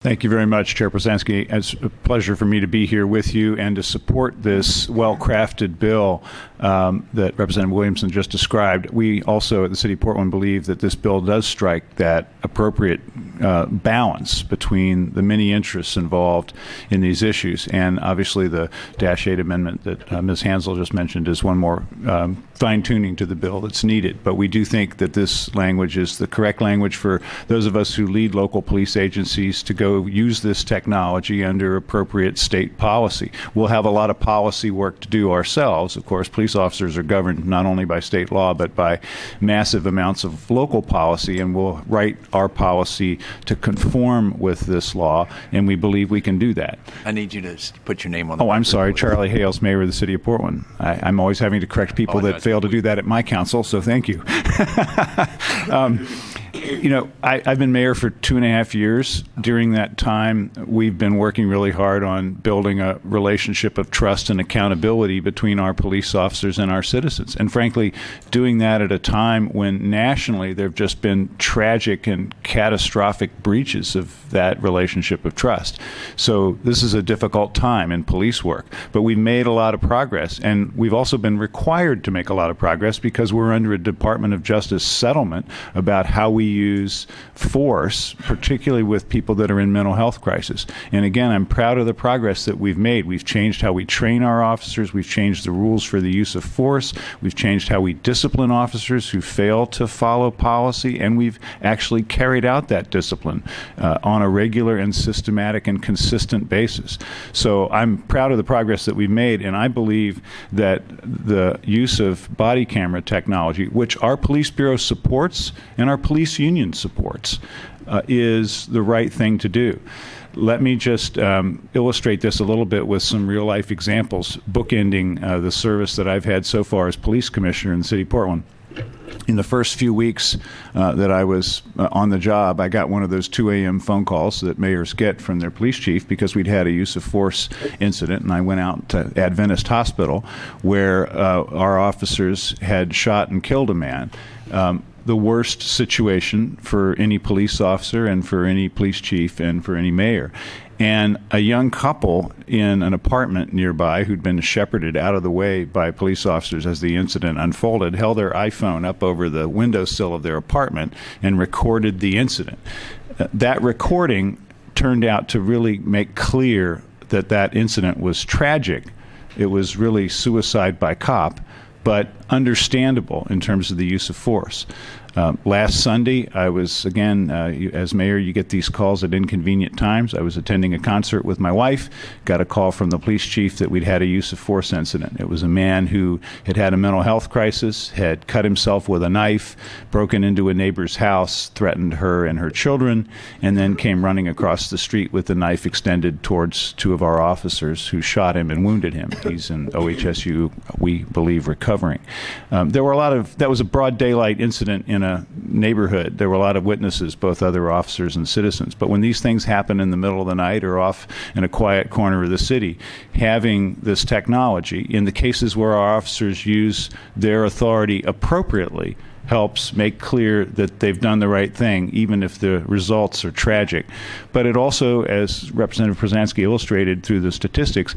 Thank you very much, Chair Posanski. It's a pleasure for me to be here with you and to support this well-crafted bill that Representative Williamson just described. We also at the City of Portland believe that this bill does strike that appropriate balance between the many interests involved in these issues. And obviously the -8 amendment that Ms. Hansel just mentioned is one more fine-tuning to the bill that's needed. But we do think that this language is the correct language for those of us who lead local police agencies to go use this technology under appropriate state policy. We'll have a lot of policy work to do ourselves. Of course, police officers are governed not only by state law, but by massive amounts of local policy, and we'll write our policy to conform with this law, and we believe we can do that. I need you to put your name on the Oh, I'm sorry. please. Charlie Hales, Mayor of the City of Portland. I'm always having to correct people that fail to do that at my council, so thank you. You know, I've been mayor for 2.5 years. During that time, we've been working really hard on building a relationship of trust and accountability between our police officers and our citizens. And frankly, doing that at a time when nationally there have just been tragic and catastrophic breaches of that relationship of trust. So this is a difficult time in police work. But we've made a lot of progress. And we've also been required to make a lot of progress because we're under a Department of Justice settlement about how we use force, particularly with people that are in mental health crisis. And again, I'm proud of the progress that we've made. We've changed how we train our officers. We've changed the rules for the use of force. We've changed how we discipline officers who fail to follow policy. And we've actually carried out that discipline on a regular and systematic and consistent basis. So I'm proud of the progress that we've made. And I believe that the use of body camera technology, which our police bureau supports and our police union supports, is the right thing to do. Let me just illustrate this a little bit with some real-life examples, bookending the service that I've had so far as police commissioner in the City of Portland. In the first few weeks that I was on the job, I got one of those 2 a.m. phone calls that mayors get from their police chief because we'd had a use of force incident, and I went out to Adventist Hospital where our officers had shot and killed a man. The worst situation for any police officer and for any police chief and for any mayor. And a young couple in an apartment nearby who'd been shepherded out of the way by police officers as the incident unfolded held their iPhone up over the windowsill of their apartment and recorded the incident. That recording turned out to really make clear that that incident was tragic. It was really suicide by cop, but understandable in terms of the use of force. Last Sunday, I was, again, as mayor, you get these calls at inconvenient times. I was attending a concert with my wife, got a call from the police chief that we'd had a use of force incident. It was a man who had had a mental health crisis, had cut himself with a knife, broken into a neighbor's house, threatened her and her children, and then came running across the street with the knife extended towards 2 of our officers who shot him and wounded him. He's in OHSU, we believe, recovering. That was a broad daylight incident in a neighborhood. There were a lot of witnesses, both other officers and citizens. But when these things happen in the middle of the night or off in a quiet corner of the city, having this technology, in the cases where our officers use their authority appropriately, helps make clear that they've done the right thing, even if the results are tragic. But it also, as Representative Posanski illustrated through the statistics,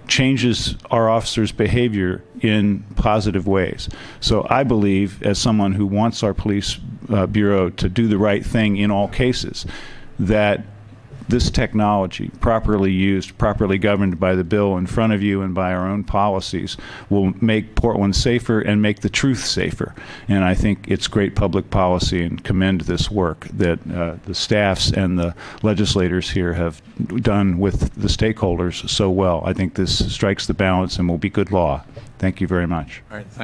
changes our officers' behavior in positive ways. So I believe, as someone who wants our police bureau to do the right thing in all cases, that this technology, properly used, properly governed by the bill in front of you and by our own policies, will make Portland safer and make the truth safer. And I think it's great public policy, and commend this work that the staffs and the legislators here have done with the stakeholders so well. I think this strikes the balance and will be good law. Thank you very much. All right, thank you.